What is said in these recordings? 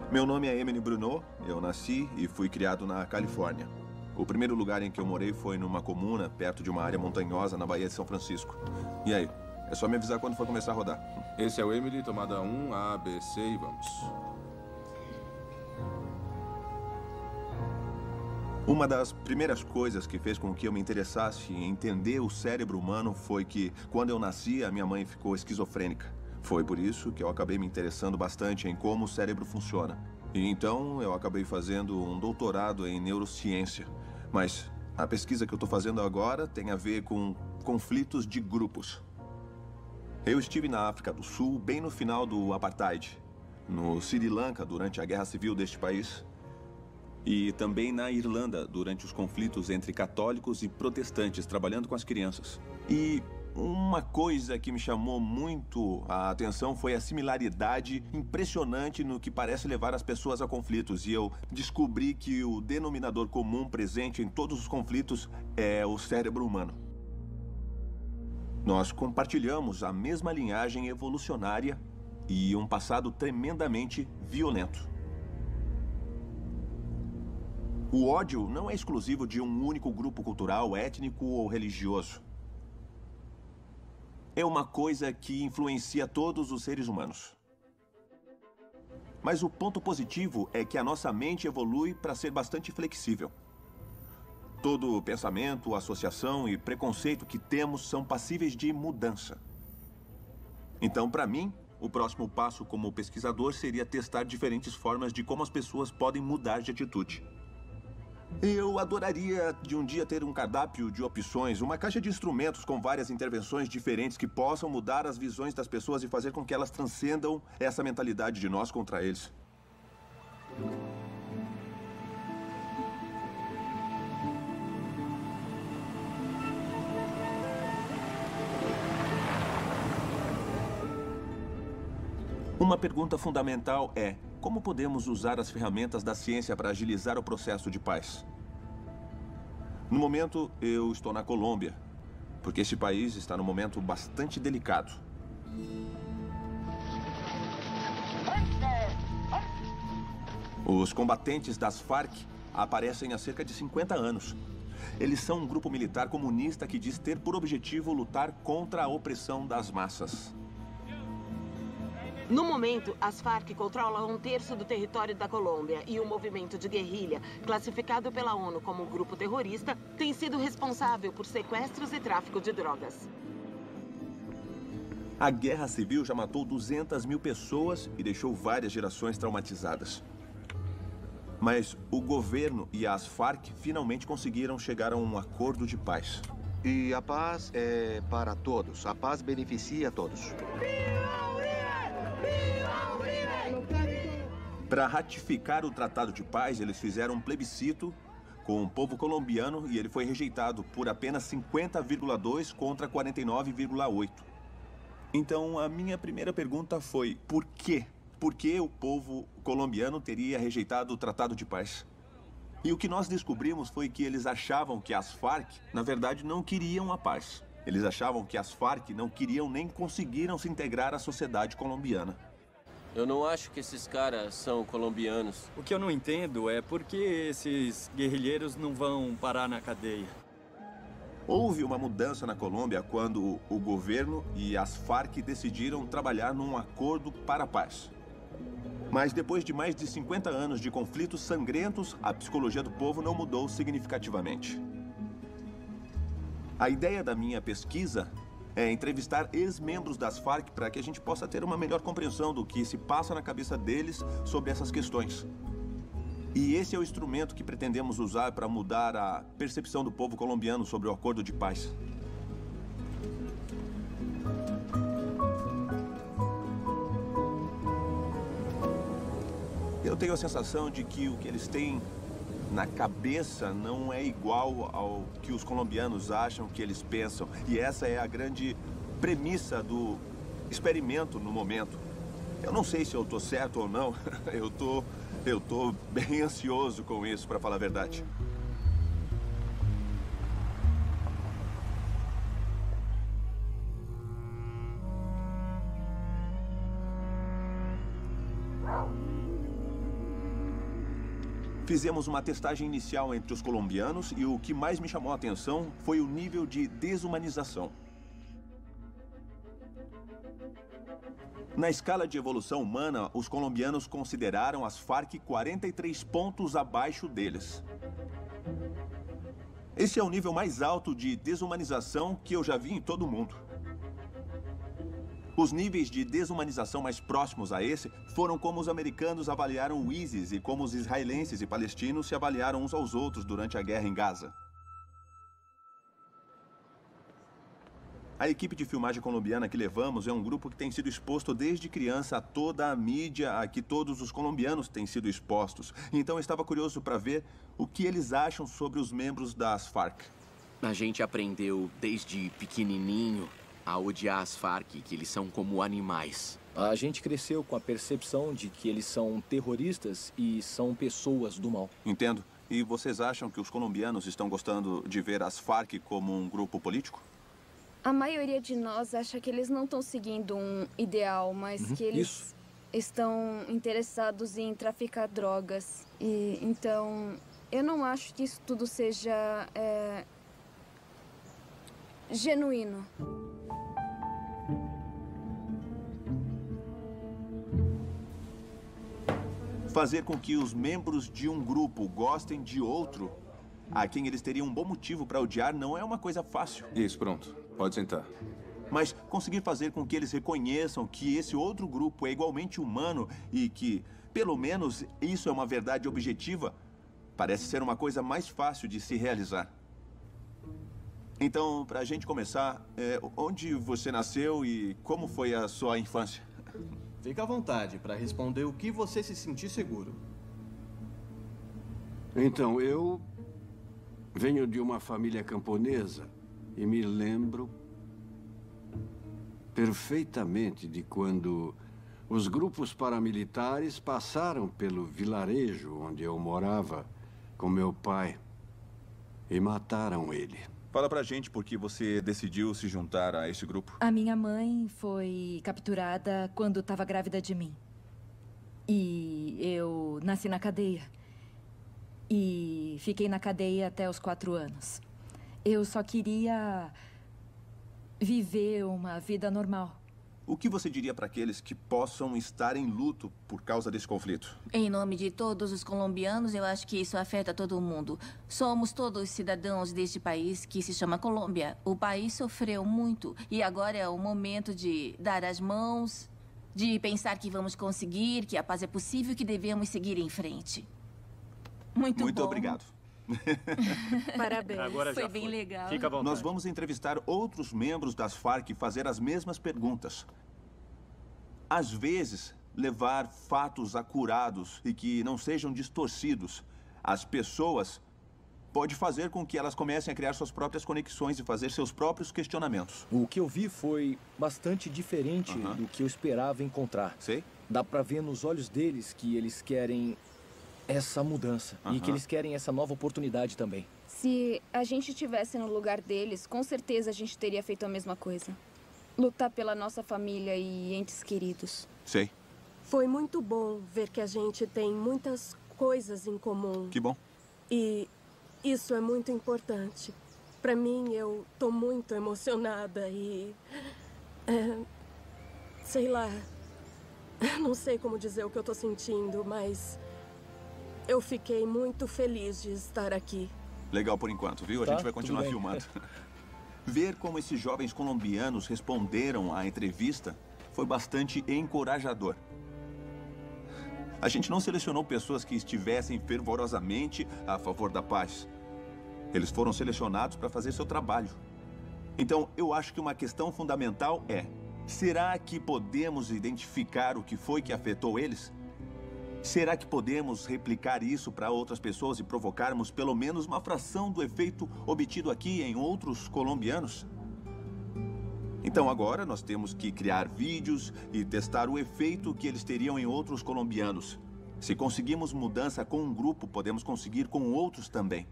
Meu nome é Emily Bruno, eu nasci e fui criado na Califórnia. O primeiro lugar em que eu morei foi numa comuna, perto de uma área montanhosa na Baía de São Francisco. E aí? É só me avisar quando for começar a rodar. Esse é o Emily, tomada 1, A, B, C e vamos. Uma das primeiras coisas que fez com que eu me interessasse em entender o cérebro humano foi que, quando eu nasci, a minha mãe ficou esquizofrênica. Foi por isso que eu acabei me interessando bastante em como o cérebro funciona. E então eu acabei fazendo um doutorado em neurociência. Mas a pesquisa que eu estou fazendo agora tem a ver com conflitos de grupos. Eu estive na África do Sul bem no final do Apartheid, no Sri Lanka durante a Guerra Civil deste país e também na Irlanda durante os conflitos entre católicos e protestantes, trabalhando com as crianças. E uma coisa que me chamou muito a atenção foi a similaridade impressionante no que parece levar as pessoas a conflitos. E eu descobri que o denominador comum presente em todos os conflitos é o cérebro humano. Nós compartilhamos a mesma linhagem evolucionária e um passado tremendamente violento. O ódio não é exclusivo de um único grupo cultural, étnico ou religioso. É uma coisa que influencia todos os seres humanos. Mas o ponto positivo é que a nossa mente evolui para ser bastante flexível. Todo pensamento, associação e preconceito que temos são passíveis de mudança. Então, para mim, o próximo passo como pesquisador seria testar diferentes formas de como as pessoas podem mudar de atitude. Eu adoraria de um dia ter um cardápio de opções, uma caixa de instrumentos com várias intervenções diferentes que possam mudar as visões das pessoas e fazer com que elas transcendam essa mentalidade de nós contra eles. Uma pergunta fundamental é: como podemos usar as ferramentas da ciência para agilizar o processo de paz? No momento, eu estou na Colômbia, porque esse país está num momento bastante delicado. Os combatentes das Farc aparecem há cerca de 50 anos. Eles são um grupo militar comunista que diz ter por objetivo lutar contra a opressão das massas. No momento, as Farc controlam 1/3 do território da Colômbia e o movimento de guerrilha, classificado pela ONU como grupo terrorista, tem sido responsável por sequestros e tráfico de drogas. A guerra civil já matou 200 mil pessoas e deixou várias gerações traumatizadas. Mas o governo e as Farc finalmente conseguiram chegar a um acordo de paz. E a paz é para todos. A paz beneficia a todos. Para ratificar o Tratado de Paz, eles fizeram um plebiscito com o povo colombiano e ele foi rejeitado por apenas 50,2 contra 49,8. Então, a minha primeira pergunta foi: por quê? Por que o povo colombiano teria rejeitado o Tratado de Paz? E o que nós descobrimos foi que eles achavam que as Farc, na verdade, não queriam a paz. Eles achavam que as Farc não queriam nem conseguiram se integrar à sociedade colombiana. Eu não acho que esses caras são colombianos. O que eu não entendo é por que esses guerrilheiros não vão parar na cadeia. Houve uma mudança na Colômbia quando o governo e as Farc decidiram trabalhar num acordo para a paz. Mas depois de mais de 50 anos de conflitos sangrentos, a psicologia do povo não mudou significativamente. A ideia da minha pesquisa é entrevistar ex-membros das Farc para que a gente possa ter uma melhor compreensão do que se passa na cabeça deles sobre essas questões. E esse é o instrumento que pretendemos usar para mudar a percepção do povo colombiano sobre o acordo de paz. Eu tenho a sensação de que o que eles têm na cabeça não é igual ao que os colombianos acham que eles pensam. E essa é a grande premissa do experimento no momento. Eu não sei se eu estou certo ou não. Eu tô bem ansioso com isso, para falar a verdade. Fizemos uma testagem inicial entre os colombianos e o que mais me chamou a atenção foi o nível de desumanização. Na escala de evolução humana, os colombianos consideraram as Farc 43 pontos abaixo deles. Esse é o nível mais alto de desumanização que eu já vi em todo o mundo. Os níveis de desumanização mais próximos a esse foram como os americanos avaliaram o ISIS e como os israelenses e palestinos se avaliaram uns aos outros durante a guerra em Gaza. A equipe de filmagem colombiana que levamos é um grupo que tem sido exposto desde criança a toda a mídia a que todos os colombianos têm sido expostos. Então eu estava curioso para ver o que eles acham sobre os membros das Farc. A gente aprendeu desde pequenininho a odiar as Farc, que eles são como animais. A gente cresceu com a percepção de que eles são terroristas e são pessoas do mal. Entendo. E vocês acham que os colombianos estão gostando de ver as Farc como um grupo político? A maioria de nós acha que eles não estão seguindo um ideal, mas que eles estão interessados em traficar drogas. E então, eu não acho que isso tudo seja genuíno. Fazer com que os membros de um grupo gostem de outro, a quem eles teriam um bom motivo para odiar, não é uma coisa fácil. Isso, pronto. Pode sentar. Mas conseguir fazer com que eles reconheçam que esse outro grupo é igualmente humano e que, pelo menos, isso é uma verdade objetiva, parece ser uma coisa mais fácil de se realizar. Então, para a gente começar, onde você nasceu e como foi a sua infância? Fica à vontade para responder o que você se sentir seguro. Então, eu venho de uma família camponesa e me lembro perfeitamente de quando os grupos paramilitares passaram pelo vilarejo onde eu morava com meu pai e mataram ele. Fala pra gente por que você decidiu se juntar a esse grupo. A minha mãe foi capturada quando estava grávida de mim. E eu nasci na cadeia. E fiquei na cadeia até os 4 anos. Eu só queria viver uma vida normal. O que você diria para aqueles que possam estar em luto por causa desse conflito? Em nome de todos os colombianos, eu acho que isso afeta todo mundo. Somos todos cidadãos deste país que se chama Colômbia. O país sofreu muito e agora é o momento de dar as mãos, de pensar que vamos conseguir, que a paz é possível e que devemos seguir em frente. Muito bom. Obrigado. Parabéns. Agora foi já bem foi. legal. Fica à vontade. Nós vamos entrevistar outros membros das Farc e fazer as mesmas perguntas. Às vezes, levar fatos acurados e que não sejam distorcidos às pessoas pode fazer com que elas comecem a criar suas próprias conexões e fazer seus próprios questionamentos. O que eu vi foi bastante diferente do que eu esperava encontrar. Sei. Dá pra ver nos olhos deles que eles querem essa mudança e que eles querem essa nova oportunidade também. Se a gente estivesse no lugar deles, com certeza a gente teria feito a mesma coisa. Lutar pela nossa família e entes queridos. Sei. Foi muito bom ver que a gente tem muitas coisas em comum. Que bom. E isso é muito importante. Para mim, eu tô muito emocionada e... sei lá. Não sei como dizer o que eu tô sentindo, mas... eu fiquei muito feliz de estar aqui. Legal por enquanto, viu? A gente vai continuar filmando. Ver como esses jovens colombianos responderam à entrevista foi bastante encorajador. A gente não selecionou pessoas que estivessem fervorosamente a favor da paz. Eles foram selecionados para fazer seu trabalho. Então, eu acho que uma questão fundamental é: será que podemos identificar o que foi que afetou eles? Será que podemos replicar isso para outras pessoas e provocarmos pelo menos uma fração do efeito obtido aqui em outros colombianos? Então agora nós temos que criar vídeos e testar o efeito que eles teriam em outros colombianos. Se conseguimos mudança com um grupo, podemos conseguir com outros também.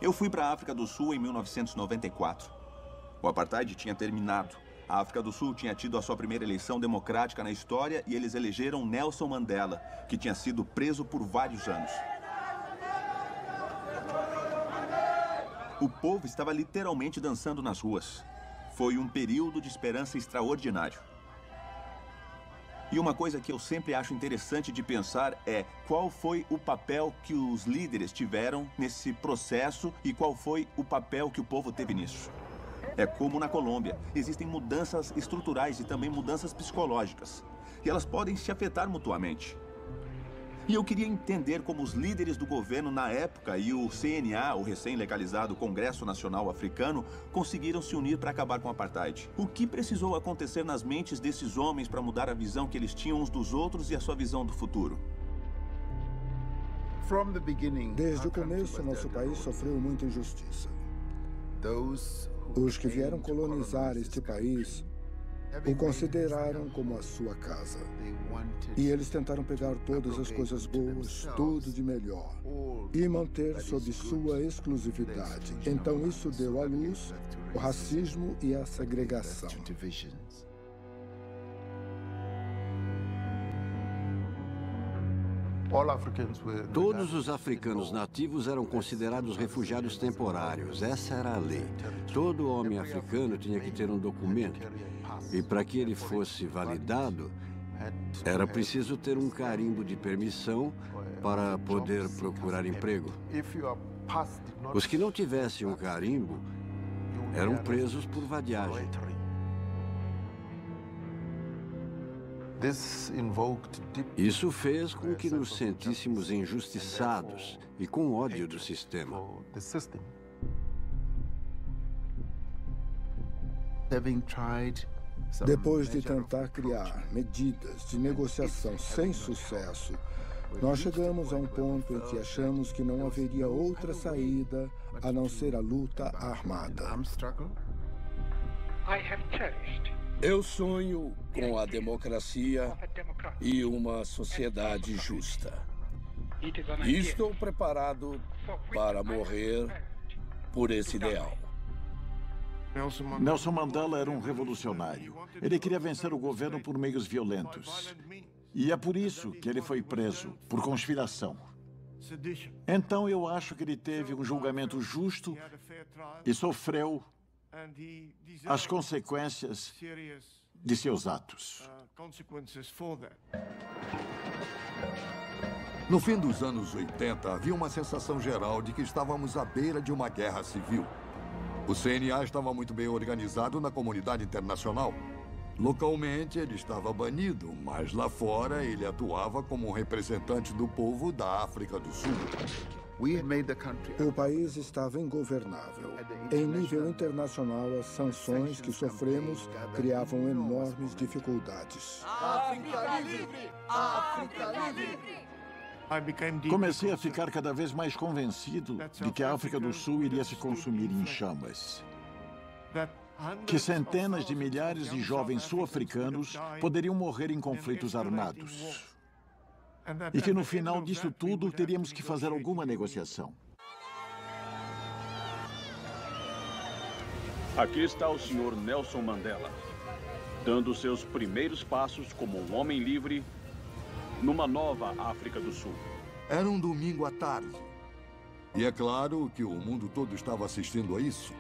Eu fui para a África do Sul em 1994. O apartheid tinha terminado. A África do Sul tinha tido a sua primeira eleição democrática na história e eles elegeram Nelson Mandela, que tinha sido preso por vários anos. O povo estava literalmente dançando nas ruas. Foi um período de esperança extraordinário. E uma coisa que eu sempre acho interessante de pensar é qual foi o papel que os líderes tiveram nesse processo e qual foi o papel que o povo teve nisso. É como na Colômbia, existem mudanças estruturais e também mudanças psicológicas. E elas podem se afetar mutuamente. E eu queria entender como os líderes do governo na época e o CNA, o recém-legalizado Congresso Nacional Africano, conseguiram se unir para acabar com o apartheid. O que precisou acontecer nas mentes desses homens para mudar a visão que eles tinham uns dos outros e a sua visão do futuro? Desde o começo, nosso país sofreu muita injustiça. Os que vieram colonizar este país o consideraram como a sua casa. E eles tentaram pegar todas as coisas boas, tudo de melhor, e manter sob sua exclusividade. Então isso deu à luz o racismo e a segregação. Todos os africanos nativos eram considerados refugiados temporários. Essa era a lei. Todo homem africano tinha que ter um documento. E para que ele fosse validado, era preciso ter um carimbo de permissão para poder procurar emprego. Os que não tivessem um carimbo eram presos por vadiagem. Isso fez com que nos sentíssemos injustiçados e com ódio do sistema. Depois de tentar criar medidas de negociação sem sucesso, nós chegamos a um ponto em que achamos que não haveria outra saída a não ser a luta armada. Eu sonho com a democracia e uma sociedade justa. E estou preparado para morrer por esse ideal. Nelson Mandela era um revolucionário. Ele queria vencer o governo por meios violentos. E é por isso que ele foi preso, por conspiração. Então eu acho que ele teve um julgamento justo e sofreu as consequências de seus atos. No fim dos anos 80, havia uma sensação geral de que estávamos à beira de uma guerra civil. O CNA estava muito bem organizado na comunidade internacional. Localmente, ele estava banido, mas lá fora ele atuava como um representante do povo da África do Sul. O país estava ingovernável. Em nível internacional, as sanções que sofremos criavam enormes dificuldades. África livre! África livre! Comecei a ficar cada vez mais convencido de que a África do Sul iria se consumir em chamas. Que centenas de milhares de jovens sul-africanos poderiam morrer em conflitos armados. E que no final disso tudo teríamos que fazer alguma negociação. Aqui está o senhor Nelson Mandela, dando seus primeiros passos como um homem livre numa nova África do Sul. Era um domingo à tarde. E é claro que o mundo todo estava assistindo a isso.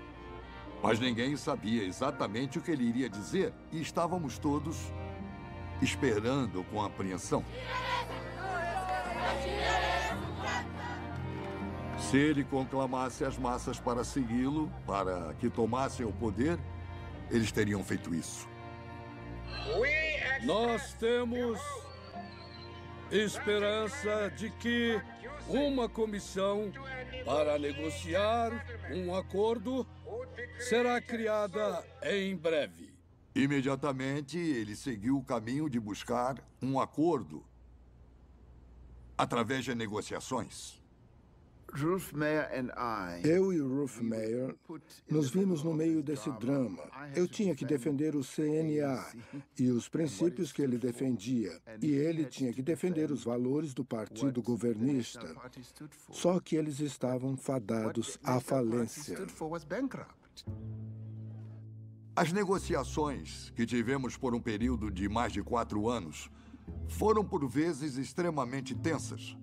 Mas ninguém sabia exatamente o que ele iria dizer e estávamos todos esperando com apreensão. Se ele conclamasse as massas para segui-lo, para que tomassem o poder, eles teriam feito isso. Nós temos esperança de que uma comissão para negociar um acordo será criada em breve. Imediatamente, ele seguiu o caminho de buscar um acordo através de negociações. Eu e Ruth Mayer nos vimos no meio desse drama. Eu tinha que defender o CNA e os princípios que ele defendia. E ele tinha que defender os valores do partido governista. Só que eles estavam fadados à falência. As negociações que tivemos por um período de mais de 4 anos foram por vezes extremamente tensas.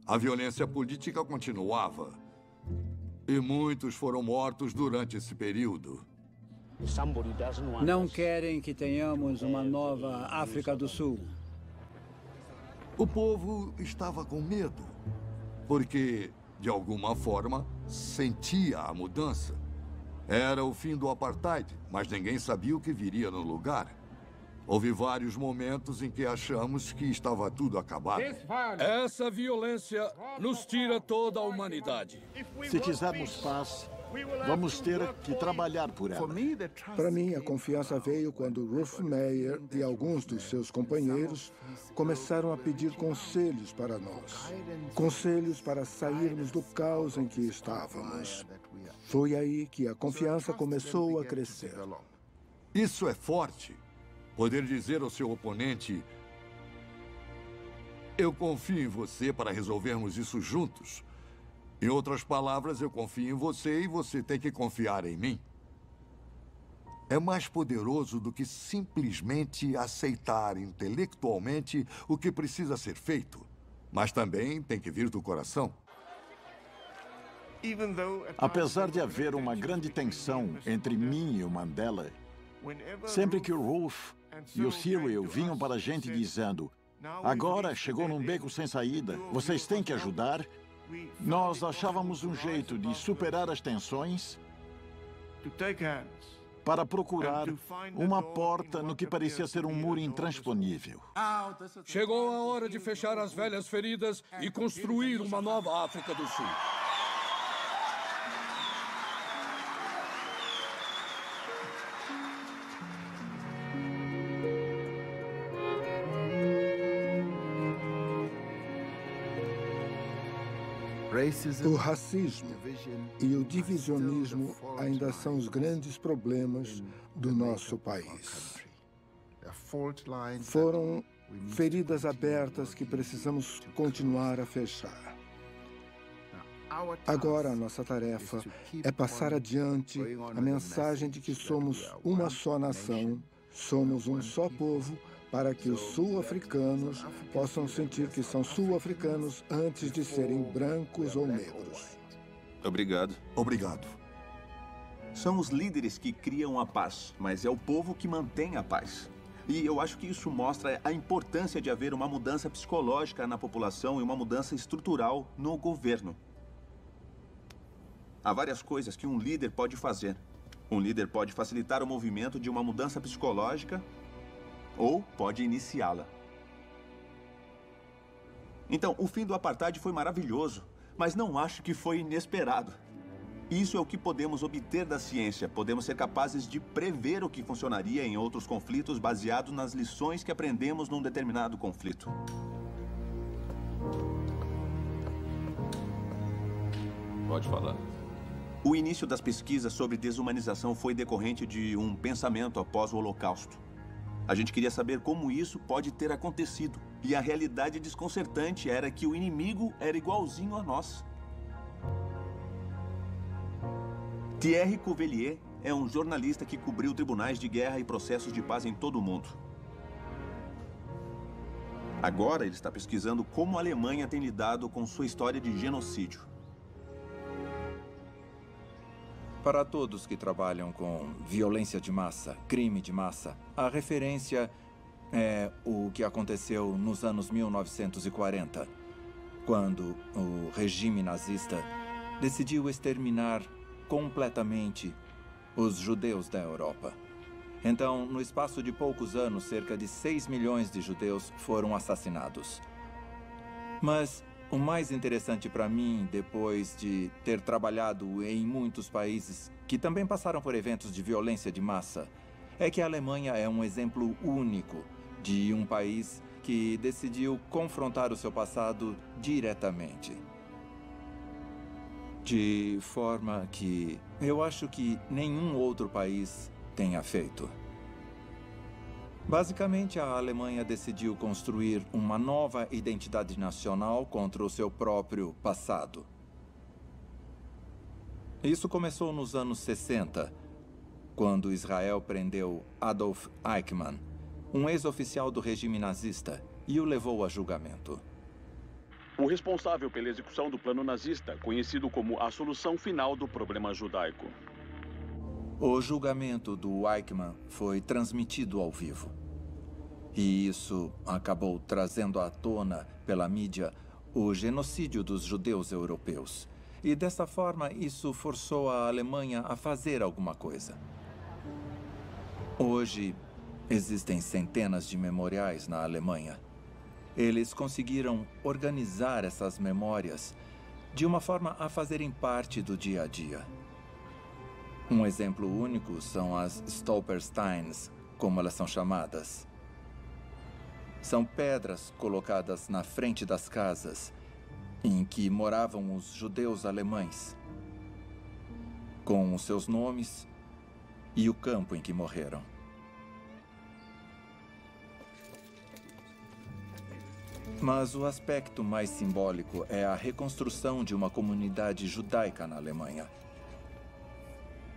A violência política continuava e muitos foram mortos durante esse período. Não querem que tenhamos uma nova África do Sul. O povo estava com medo, porque, de alguma forma, sentia a mudança. Era o fim do apartheid, mas ninguém sabia o que viria no lugar. Houve vários momentos em que achamos que estava tudo acabado. Essa violência nos tira toda a humanidade. Se quisermos paz, vamos ter que trabalhar por ela. Para mim, a confiança veio quando Ruth Meyer e alguns dos seus companheiros começaram a pedir conselhos para nós. Conselhos para sairmos do caos em que estávamos. Foi aí que a confiança começou a crescer. Isso é forte. Poder dizer ao seu oponente: eu confio em você para resolvermos isso juntos. Em outras palavras, eu confio em você e você tem que confiar em mim. É mais poderoso do que simplesmente aceitar intelectualmente o que precisa ser feito. Mas também tem que vir do coração. Apesar de haver uma grande tensão entre mim e o Mandela, sempre que o Ruth e o Cyril vinham para a gente dizendo: agora chegou num beco sem saída, vocês têm que ajudar, nós achávamos um jeito de superar as tensões para procurar uma porta no que parecia ser um muro intransponível. Chegou a hora de fechar as velhas feridas e construir uma nova África do Sul. O racismo e o divisionismo ainda são os grandes problemas do nosso país. Foram feridas abertas que precisamos continuar a fechar. Agora, a nossa tarefa é passar adiante a mensagem de que somos uma só nação, somos um só povo, para que os sul-africanos possam sentir que são sul-africanos antes de serem brancos ou negros. Obrigado. Obrigado. São os líderes que criam a paz, mas é o povo que mantém a paz. E eu acho que isso mostra a importância de haver uma mudança psicológica na população e uma mudança estrutural no governo. Há várias coisas que um líder pode fazer. Um líder pode facilitar o movimento de uma mudança psicológica ou pode iniciá-la. Então, o fim do apartheid foi maravilhoso, mas não acho que foi inesperado. Isso é o que podemos obter da ciência. Podemos ser capazes de prever o que funcionaria em outros conflitos baseado nas lições que aprendemos num determinado conflito. Pode falar. O início das pesquisas sobre desumanização foi decorrente de um pensamento após o Holocausto. A gente queria saber como isso pode ter acontecido. E a realidade desconcertante era que o inimigo era igualzinho a nós. Thierry Cuvelier é um jornalista que cobriu tribunais de guerra e processos de paz em todo o mundo. Agora ele está pesquisando como a Alemanha tem lidado com sua história de genocídio. Para todos que trabalham com violência de massa, crime de massa, a referência é o que aconteceu nos anos 1940, quando o regime nazista decidiu exterminar completamente os judeus da Europa. Então, no espaço de poucos anos, cerca de 6 milhões de judeus foram assassinados. Mas o mais interessante para mim, depois de ter trabalhado em muitos países que também passaram por eventos de violência de massa, é que a Alemanha é um exemplo único de um país que decidiu confrontar o seu passado diretamente. De forma que eu acho que nenhum outro país tenha feito. Basicamente, a Alemanha decidiu construir uma nova identidade nacional contra o seu próprio passado. Isso começou nos anos 60, quando Israel prendeu Adolf Eichmann, um ex-oficial do regime nazista, e o levou a julgamento. O responsável pela execução do plano nazista, conhecido como a solução final do problema judaico. O julgamento do Eichmann foi transmitido ao vivo. E isso acabou trazendo à tona, pela mídia, o genocídio dos judeus europeus. E dessa forma, isso forçou a Alemanha a fazer alguma coisa. Hoje, existem centenas de memoriais na Alemanha. Eles conseguiram organizar essas memórias de uma forma a fazerem parte do dia a dia. Um exemplo único são as Stolpersteins, como elas são chamadas. São pedras colocadas na frente das casas em que moravam os judeus alemães, com os seus nomes e o campo em que morreram. Mas o aspecto mais simbólico é a reconstrução de uma comunidade judaica na Alemanha.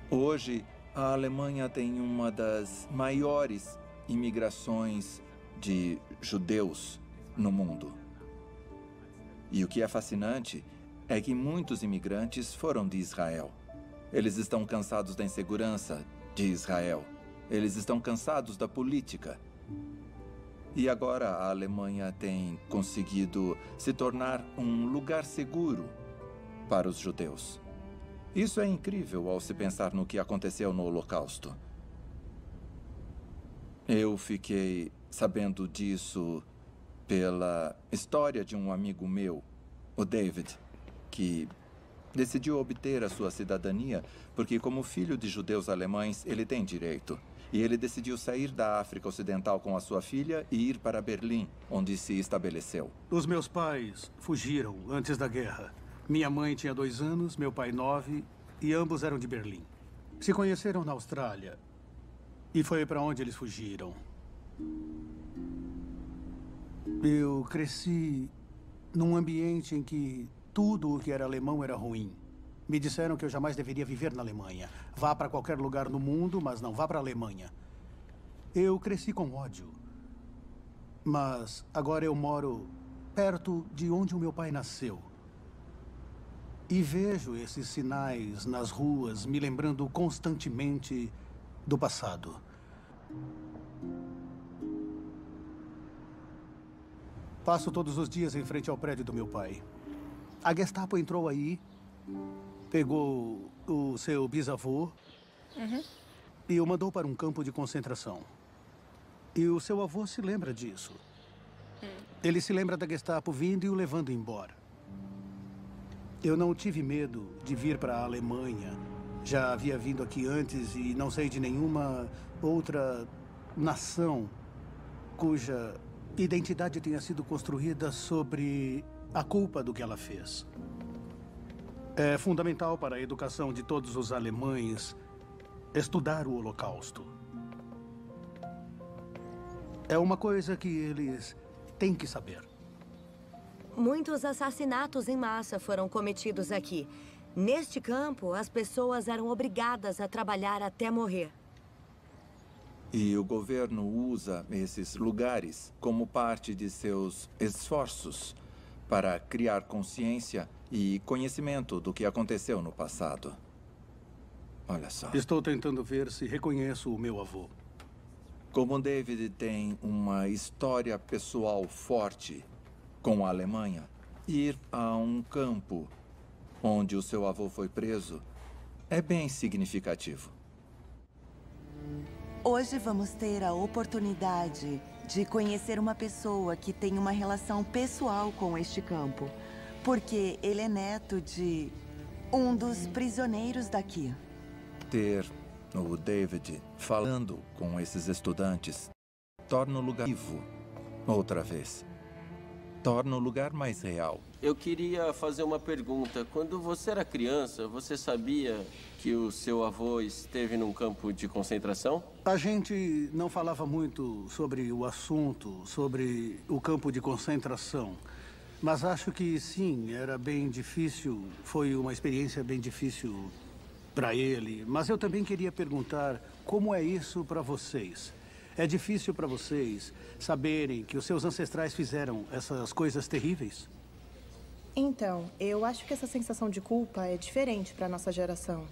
Hoje, a Alemanha tem uma das maiores imigrações de judeus no mundo. E o que é fascinante é que muitos imigrantes foram de Israel. Eles estão cansados da insegurança de Israel. Eles estão cansados da política. E agora a Alemanha tem conseguido se tornar um lugar seguro para os judeus. Isso é incrível ao se pensar no que aconteceu no Holocausto. Eu fiquei sabendo disso pela história de um amigo meu, o David, que decidiu obter a sua cidadania porque, como filho de judeus alemães, ele tem direito. E ele decidiu sair da África Ocidental com a sua filha e ir para Berlim, onde se estabeleceu. Os meus pais fugiram antes da guerra. Minha mãe tinha 2 anos, meu pai 9, e ambos eram de Berlim. Se conheceram na Austrália. E foi para onde eles fugiram. Eu cresci num ambiente em que tudo o que era alemão era ruim. Me disseram que eu jamais deveria viver na Alemanha. Vá para qualquer lugar no mundo, mas não vá para a Alemanha. Eu cresci com ódio. Mas agora eu moro perto de onde o meu pai nasceu. E vejo esses sinais nas ruas me lembrando constantemente do passado. Passo todos os dias em frente ao prédio do meu pai. A Gestapo entrou aí, pegou o seu bisavô e o mandou para um campo de concentração. E o seu avô se lembra disso. Ele se lembra da Gestapo vindo e o levando embora. Eu não tive medo de vir para a Alemanha. Já havia vindo aqui antes e não sei de nenhuma outra nação cuja identidade tenha sido construída sobre a culpa do que ela fez. É fundamental para a educação de todos os alemães estudar o Holocausto. É uma coisa que eles têm que saber. Muitos assassinatos em massa foram cometidos aqui. Neste campo, as pessoas eram obrigadas a trabalhar até morrer. E o governo usa esses lugares como parte de seus esforços para criar consciência e conhecimento do que aconteceu no passado. Olha só. Estou tentando ver se reconheço o meu avô. Como David tem uma história pessoal forte com a Alemanha, ir a um campo onde o seu avô foi preso é bem significativo. Hoje vamos ter a oportunidade de conhecer uma pessoa que tem uma relação pessoal com este campo, porque ele é neto de um dos prisioneiros daqui. Ter o David falando com esses estudantes torna o lugar vivo outra vez. Torna o lugar mais real. Eu queria fazer uma pergunta. Quando você era criança, você sabia que o seu avô esteve num campo de concentração? A gente não falava muito sobre o assunto, sobre o campo de concentração. Mas acho que sim, era bem difícil. Foi uma experiência bem difícil para ele, mas eu também queria perguntar como é isso para vocês. É difícil para vocês saberem que os seus ancestrais fizeram essas coisas terríveis? Então, eu acho que essa sensação de culpa é diferente para nossa geração.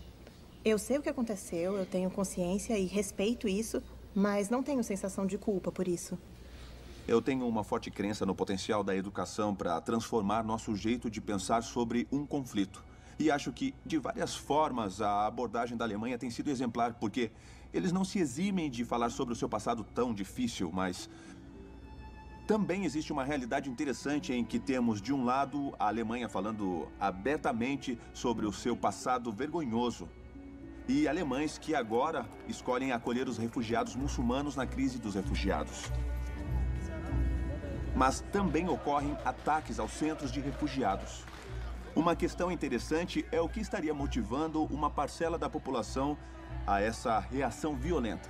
Eu sei o que aconteceu, eu tenho consciência e respeito isso, mas não tenho sensação de culpa por isso. Eu tenho uma forte crença no potencial da educação para transformar nosso jeito de pensar sobre um conflito. E acho que, de várias formas, a abordagem da Alemanha tem sido exemplar, porque eles não se eximem de falar sobre o seu passado tão difícil, mas também existe uma realidade interessante em que temos, de um lado, a Alemanha falando abertamente sobre o seu passado vergonhoso, e alemães que agora escolhem acolher os refugiados muçulmanos na crise dos refugiados. Mas também ocorrem ataques aos centros de refugiados. Uma questão interessante é o que estaria motivando uma parcela da população a essa reação violenta.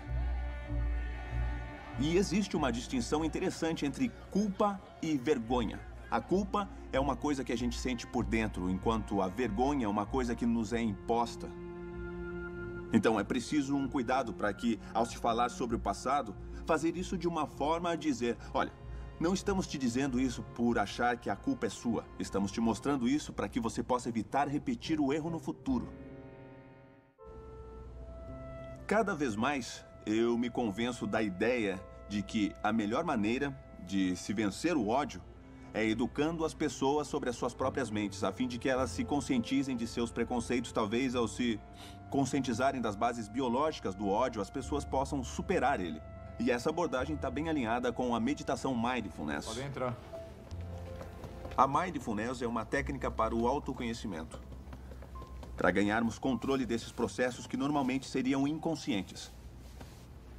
E existe uma distinção interessante entre culpa e vergonha. A culpa é uma coisa que a gente sente por dentro, enquanto a vergonha é uma coisa que nos é imposta. Então é preciso um cuidado para que, ao se falar sobre o passado, fazer isso de uma forma a dizer, olha, não estamos te dizendo isso por achar que a culpa é sua. Estamos te mostrando isso para que você possa evitar repetir o erro no futuro. Cada vez mais, eu me convenço da ideia de que a melhor maneira de se vencer o ódio é educando as pessoas sobre as suas próprias mentes, a fim de que elas se conscientizem de seus preconceitos. Talvez, ao se conscientizarem das bases biológicas do ódio, as pessoas possam superar ele. E essa abordagem está bem alinhada com a meditação Mindfulness. Pode entrar. A Mindfulness é uma técnica para o autoconhecimento, para ganharmos controle desses processos que normalmente seriam inconscientes.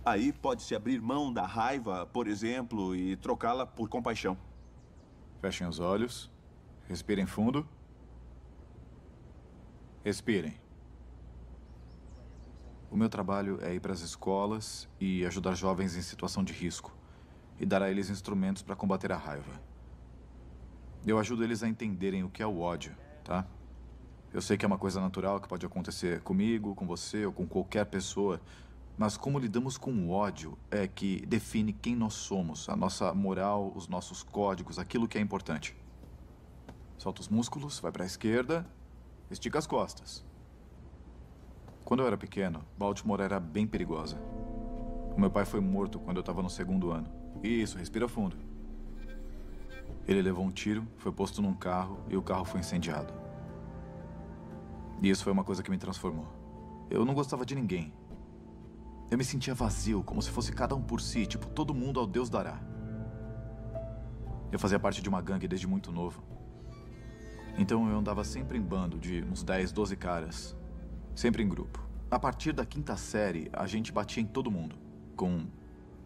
Aí pode-se abrir mão da raiva, por exemplo, e trocá-la por compaixão. Fechem os olhos. Respirem fundo. Respirem. O meu trabalho é ir para as escolas e ajudar jovens em situação de risco e dar a eles instrumentos para combater a raiva. Eu ajudo eles a entenderem o que é o ódio, tá? Eu sei que é uma coisa natural que pode acontecer comigo, com você ou com qualquer pessoa, mas como lidamos com o ódio é que define quem nós somos, a nossa moral, os nossos códigos, aquilo que é importante. Solta os músculos, vai para a esquerda, estica as costas. Quando eu era pequeno, Baltimore era bem perigosa. O meu pai foi morto quando eu estava no 2º ano. Isso, respira fundo. Ele levou um tiro, foi posto num carro e o carro foi incendiado. E isso foi uma coisa que me transformou. Eu não gostava de ninguém. Eu me sentia vazio, como se fosse cada um por si, tipo, todo mundo ao Deus dará. Eu fazia parte de uma gangue desde muito novo. Então eu andava sempre em bando de uns 10, 12 caras. Sempre em grupo. A partir da 5ª série, a gente batia em todo mundo. Com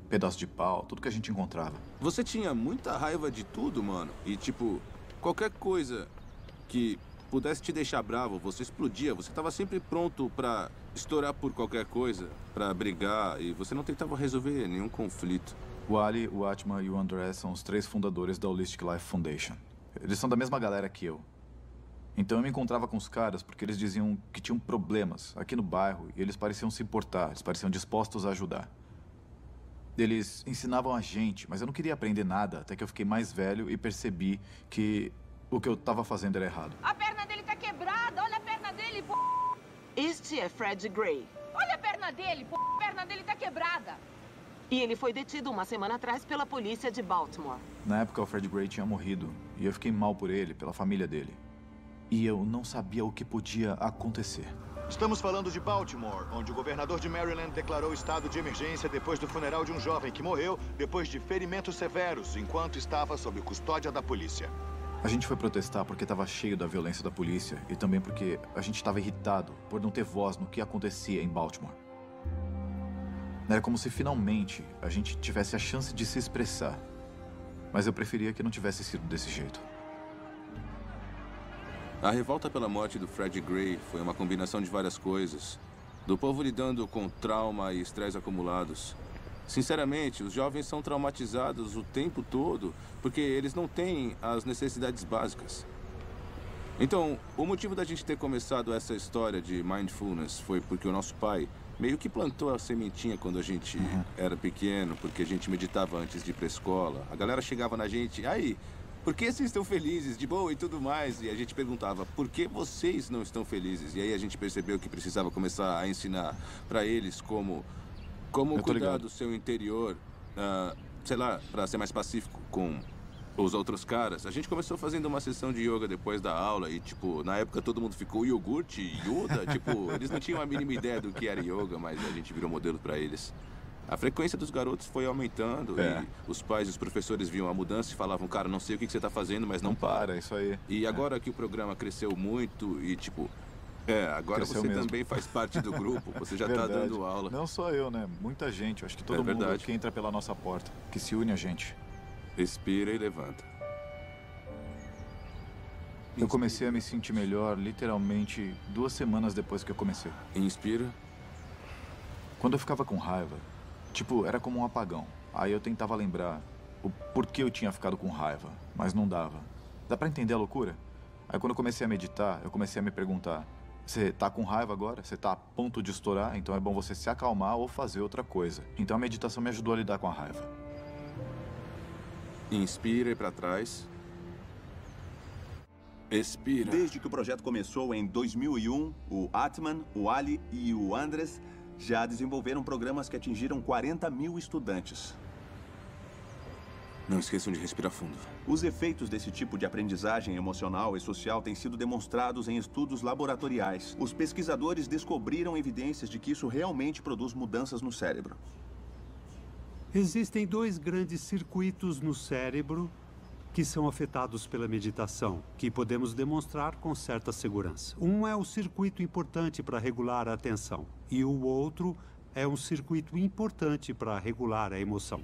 pedaço de pau, tudo que a gente encontrava. Você tinha muita raiva de tudo, mano. E tipo, qualquer coisa que pudesse te deixar bravo, você explodia. Você estava sempre pronto pra estourar por qualquer coisa, pra brigar. E você não tentava resolver nenhum conflito. O Ali, o Atman e o André são os 3 fundadores da Holistic Life Foundation. Eles são da mesma galera que eu. Então eu me encontrava com os caras porque eles diziam que tinham problemas aqui no bairro e eles pareciam se importar, eles pareciam dispostos a ajudar. Eles ensinavam a gente, mas eu não queria aprender nada até que eu fiquei mais velho e percebi que o que eu estava fazendo era errado. A perna dele tá quebrada, olha a perna dele, pô. Este é Fred Gray. Olha a perna dele, pô. A perna dele tá quebrada. E ele foi detido uma semana atrás pela polícia de Baltimore. Na época o Fred Gray tinha morrido e eu fiquei mal por ele, pela família dele. E eu não sabia o que podia acontecer. Estamos falando de Baltimore, onde o governador de Maryland declarou estado de emergência depois do funeral de um jovem que morreu depois de ferimentos severos enquanto estava sob custódia da polícia. A gente foi protestar porque estava cheio da violência da polícia e também porque a gente estava irritado por não ter voz no que acontecia em Baltimore. Era como se finalmente a gente tivesse a chance de se expressar. Mas eu preferia que não tivesse sido desse jeito. A revolta pela morte do Fred Gray foi uma combinação de várias coisas. Do povo lidando com trauma e estresse acumulados. Sinceramente, os jovens são traumatizados o tempo todo porque eles não têm as necessidades básicas. Então, o motivo da gente ter começado essa história de mindfulness foi porque o nosso pai meio que plantou a sementinha quando a gente era pequeno, porque a gente meditava antes de ir pra escola. A galera chegava na gente, aí, por que vocês estão felizes, de boa e tudo mais? E a gente perguntava, por que vocês não estão felizes? E aí a gente percebeu que precisava começar a ensinar pra eles como cuidar do seu interior, sei lá, pra ser mais pacífico com os outros caras. A gente começou fazendo uma sessão de yoga depois da aula e, tipo, na época todo mundo ficou iogurte, Yoda, tipo, eles não tinham a mínima ideia do que era yoga, mas a gente virou modelo pra eles. A frequência dos garotos foi aumentando e os pais e os professores viam a mudança e falavam, cara, não sei o que você tá fazendo, mas não para. Isso aí. E agora que o programa cresceu muito e, tipo, agora Cresceu você mesmo. também faz parte do grupo, você já tá dando aula. Não só eu, né? Muita gente. Eu acho que todo mundo que entra pela nossa porta, que se une a gente. Respira e levanta. Eu comecei a me sentir melhor literalmente 2 semanas depois que eu comecei. Inspira. Quando eu ficava com raiva, tipo, era como um apagão. Aí eu tentava lembrar o porquê eu tinha ficado com raiva, mas não dava. Dá pra entender a loucura? Aí quando eu comecei a meditar, eu comecei a me perguntar, você tá com raiva agora? Você tá a ponto de estourar? Então é bom você se acalmar ou fazer outra coisa. Então a meditação me ajudou a lidar com a raiva. Inspira e para trás. Expira. Desde que o projeto começou em 2001, o Atman, o Ali e o Andres já desenvolveram programas que atingiram 40 mil estudantes. Não esqueçam de respirar fundo. Os efeitos desse tipo de aprendizagem emocional e social têm sido demonstrados em estudos laboratoriais. Os pesquisadores descobriram evidências de que isso realmente produz mudanças no cérebro. Existem 2 grandes circuitos no cérebro que são afetados pela meditação, que podemos demonstrar com certa segurança. Um é o circuito importante para regular a atenção, e o outro é um circuito importante para regular a emoção.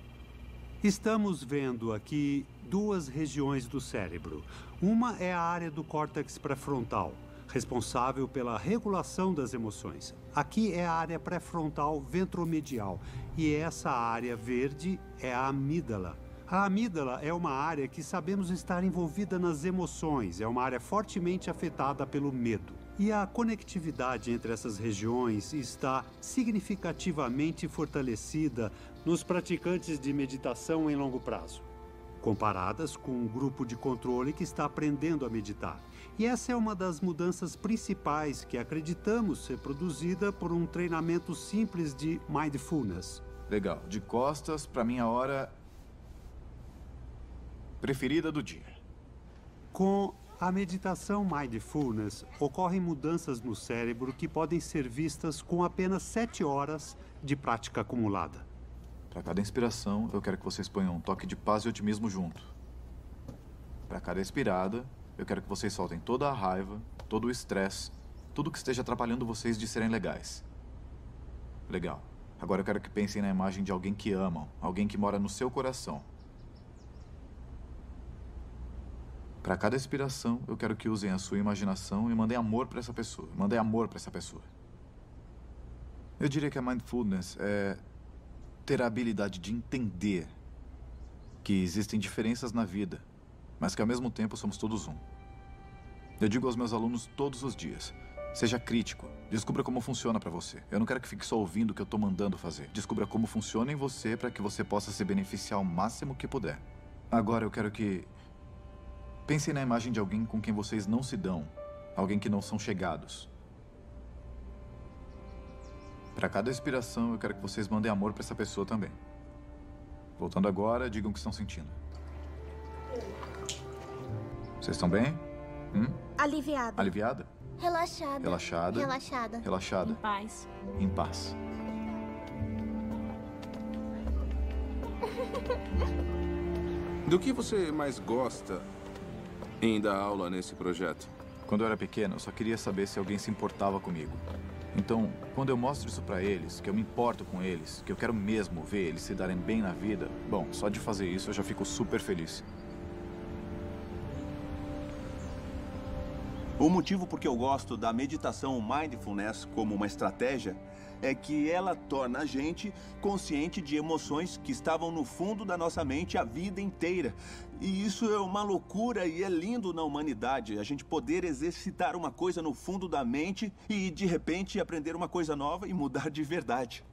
Estamos vendo aqui 2 regiões do cérebro. Uma é a área do córtex pré-frontal, responsável pela regulação das emoções. Aqui é a área pré-frontal ventromedial, e essa área verde é a amígdala. A amígdala é uma área que sabemos estar envolvida nas emoções, é uma área fortemente afetada pelo medo. E a conectividade entre essas regiões está significativamente fortalecida nos praticantes de meditação em longo prazo, comparadas com um grupo de controle que está aprendendo a meditar. E essa é uma das mudanças principais que acreditamos ser produzida por um treinamento simples de mindfulness. Legal. De costas para minha hora preferida do dia. Com a meditação Mindfulness, ocorrem mudanças no cérebro que podem ser vistas com apenas 7 horas de prática acumulada. Para cada inspiração, eu quero que vocês ponham um toque de paz e otimismo junto. Para cada expirada, eu quero que vocês soltem toda a raiva, todo o estresse, tudo que esteja atrapalhando vocês de serem legais. Legal. Agora eu quero que pensem na imagem de alguém que amam, alguém que mora no seu coração. Para cada expiração, eu quero que usem a sua imaginação e mandem amor para essa pessoa. Mandem amor para essa pessoa. Eu diria que a mindfulness é ter a habilidade de entender que existem diferenças na vida, mas que ao mesmo tempo somos todos um. Eu digo aos meus alunos todos os dias, seja crítico, descubra como funciona para você. Eu não quero que fique só ouvindo o que eu estou mandando fazer. Descubra como funciona em você para que você possa se beneficiar o máximo que puder. Agora eu quero que pensem na imagem de alguém com quem vocês não se dão, alguém que não são chegados. Para cada expiração, eu quero que vocês mandem amor para essa pessoa também. Voltando agora, digam o que estão sentindo. Vocês estão bem? Aliviada. Aliviada? Relaxada. Relaxada. Relaxada. Relaxada. Em paz. Em paz. Do que você mais gosta em dar aula nesse projeto? Quando eu era pequeno, eu só queria saber se alguém se importava comigo. Então, quando eu mostro isso pra eles, que eu me importo com eles, que eu quero mesmo ver eles se darem bem na vida, bom, só de fazer isso eu já fico super feliz. O motivo por que eu gosto da meditação Mindfulness como uma estratégia é que ela torna a gente consciente de emoções que estavam no fundo da nossa mente a vida inteira. E isso é uma loucura e é lindo na humanidade, a gente poder exercitar uma coisa no fundo da mente e, de repente, aprender uma coisa nova e mudar de verdade.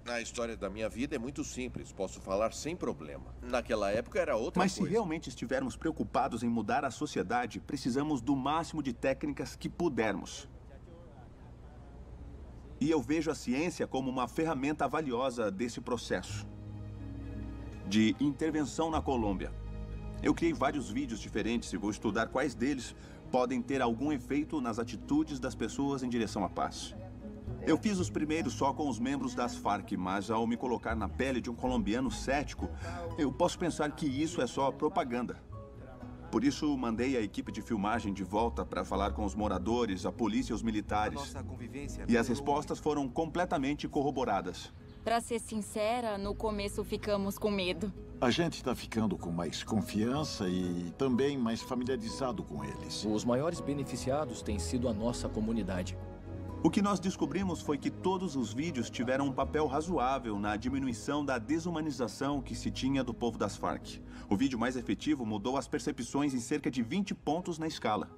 A história da minha vida é muito simples, posso falar sem problema. Naquela época era outra Mas coisa. se realmente estivermos preocupados em mudar a sociedade, precisamos do máximo de técnicas que pudermos. E eu vejo a ciência como uma ferramenta valiosa desse processo de intervenção na Colômbia. Eu criei vários vídeos diferentes e vou estudar quais deles podem ter algum efeito nas atitudes das pessoas em direção à paz. Eu fiz os primeiros só com os membros das Farc, mas ao me colocar na pele de um colombiano cético, eu posso pensar que isso é só propaganda. Por isso, mandei a equipe de filmagem de volta para falar com os moradores, a polícia e os militares. E as respostas foram completamente corroboradas. Pra ser sincera, no começo ficamos com medo. A gente está ficando com mais confiança e também mais familiarizado com eles. Os maiores beneficiados têm sido a nossa comunidade. O que nós descobrimos foi que todos os vídeos tiveram um papel razoável na diminuição da desumanização que se tinha do povo das Farc. O vídeo mais efetivo mudou as percepções em cerca de 20 pontos na escala.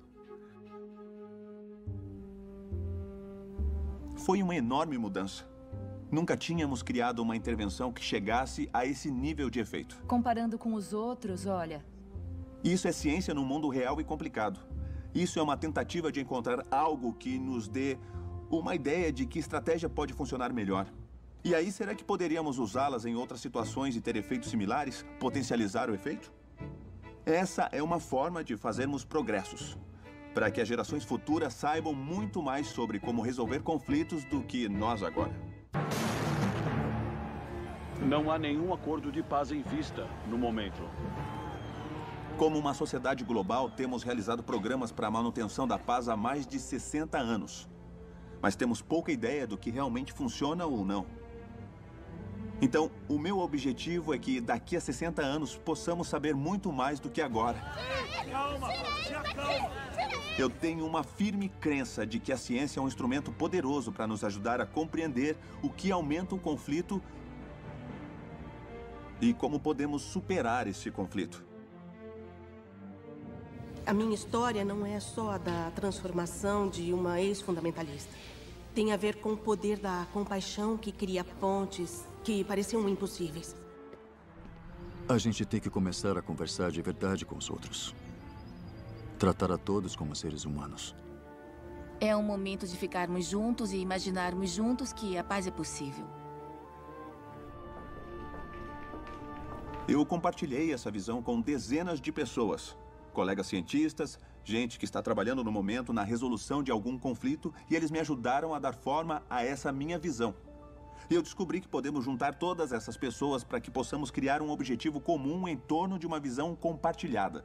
Foi uma enorme mudança. Nunca tínhamos criado uma intervenção que chegasse a esse nível de efeito. Comparando com os outros, olha... Isso é ciência num mundo real e complicado. Isso é uma tentativa de encontrar algo que nos dê uma ideia de que estratégia pode funcionar melhor. E aí, será que poderíamos usá-las em outras situações e ter efeitos similares? Potencializar o efeito? Essa é uma forma de fazermos progressos, para que as gerações futuras saibam muito mais sobre como resolver conflitos do que nós agora. Não há nenhum acordo de paz em vista no momento. Como uma sociedade global, temos realizado programas para a manutenção da paz há mais de 60 anos. Mas temos pouca ideia do que realmente funciona ou não. Então, o meu objetivo é que daqui a 60 anos possamos saber muito mais do que agora. Calma, se acalma. Eu tenho uma firme crença de que a ciência é um instrumento poderoso para nos ajudar a compreender o que aumenta o conflito e como podemos superar esse conflito. A minha história não é só a da transformação de uma ex-fundamentalista. Tem a ver com o poder da compaixão que cria pontes que pareciam impossíveis. A gente tem que começar a conversar de verdade com os outros. Tratar a todos como seres humanos. É um momento de ficarmos juntos e imaginarmos juntos que a paz é possível. Eu compartilhei essa visão com dezenas de pessoas. Colegas cientistas, gente que está trabalhando no momento na resolução de algum conflito, e eles me ajudaram a dar forma a essa minha visão. E eu descobri que podemos juntar todas essas pessoas para que possamos criar um objetivo comum em torno de uma visão compartilhada.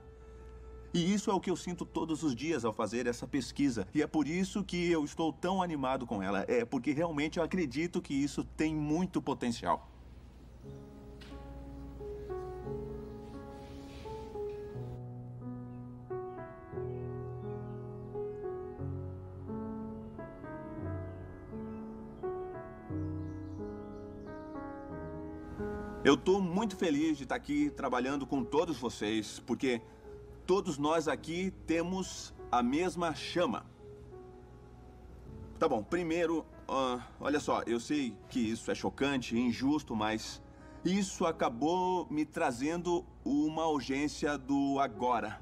E isso é o que eu sinto todos os dias ao fazer essa pesquisa. E é por isso que eu estou tão animado com ela. É porque realmente eu acredito que isso tem muito potencial. Eu estou muito feliz de estar aqui trabalhando com todos vocês, porque todos nós aqui temos a mesma chama. Tá bom, primeiro, olha só, eu sei que isso é chocante e injusto, mas isso acabou me trazendo uma urgência do agora.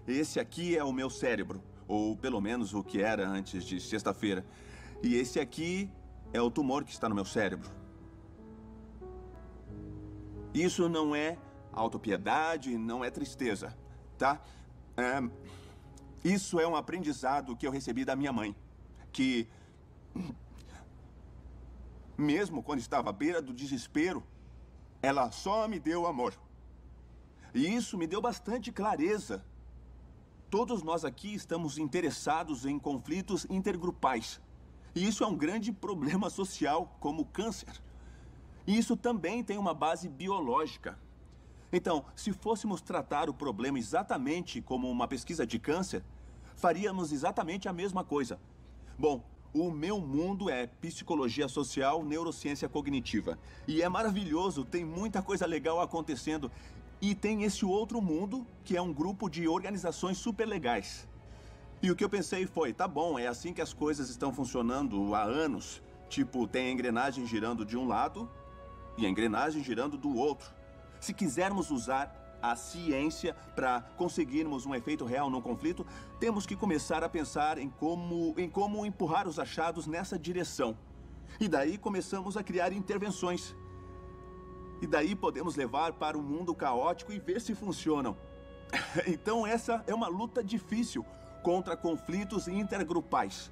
Esse aqui é o meu cérebro, ou pelo menos o que era antes de sexta-feira. E esse aqui é o tumor que está no meu cérebro. Isso não é autopiedade, não é tristeza, tá? Isso é um aprendizado que eu recebi da minha mãe, que mesmo quando estava à beira do desespero, ela só me deu amor. E isso me deu bastante clareza. Todos nós aqui estamos interessados em conflitos intergrupais. E isso é um grande problema social, como o câncer. E isso também tem uma base biológica. Então, se fôssemos tratar o problema exatamente como uma pesquisa de câncer, faríamos exatamente a mesma coisa. Bom, o meu mundo é psicologia social, neurociência cognitiva. E é maravilhoso, tem muita coisa legal acontecendo. E tem esse outro mundo, que é um grupo de organizações super legais. E o que eu pensei foi, tá bom, é assim que as coisas estão funcionando há anos. Tipo, tem a engrenagem girando de um lado e a engrenagem girando do outro. Se quisermos usar a ciência para conseguirmos um efeito real no conflito, temos que começar a pensar em como empurrar os achados nessa direção. E daí começamos a criar intervenções. E daí podemos levar para um mundo caótico e ver se funcionam. Então essa é uma luta difícil contra conflitos intergrupais.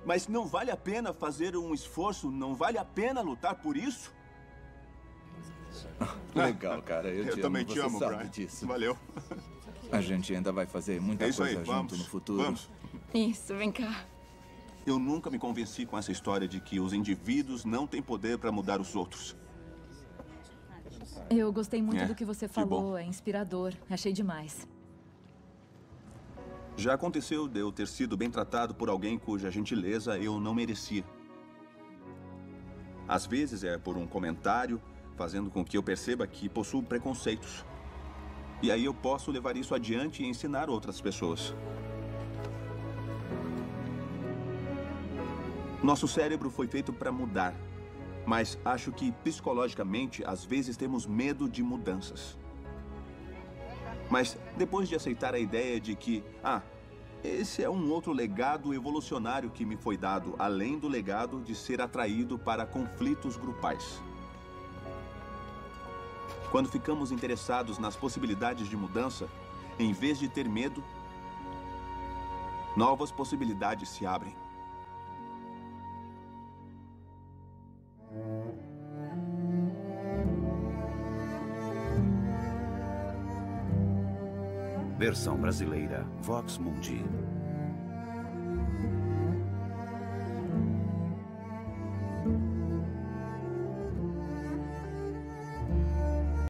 Mas não vale a pena fazer um esforço? Não vale a pena lutar por isso? Legal, cara. Eu também te amo, sabe Brian. disso. Valeu. A gente ainda vai fazer muita isso coisa aí, junto vamos, no futuro. Vamos. Isso, vem cá. Eu nunca me convenci com essa história de que os indivíduos não têm poder para mudar os outros. Eu gostei muito É, do que você que bom. falou. É inspirador. Achei demais. Já aconteceu de eu ter sido bem tratado por alguém cuja gentileza eu não merecia. Às vezes é por um comentário, fazendo com que eu perceba que possuo preconceitos. E aí eu posso levar isso adiante e ensinar outras pessoas. Nosso cérebro foi feito para mudar. Mas acho que, psicologicamente, às vezes temos medo de mudanças. Mas depois de aceitar a ideia de que, esse é um outro legado evolucionário que me foi dado, além do legado de ser atraído para conflitos grupais. Quando ficamos interessados nas possibilidades de mudança, em vez de ter medo, novas possibilidades se abrem. Versão brasileira, Vox Mundi.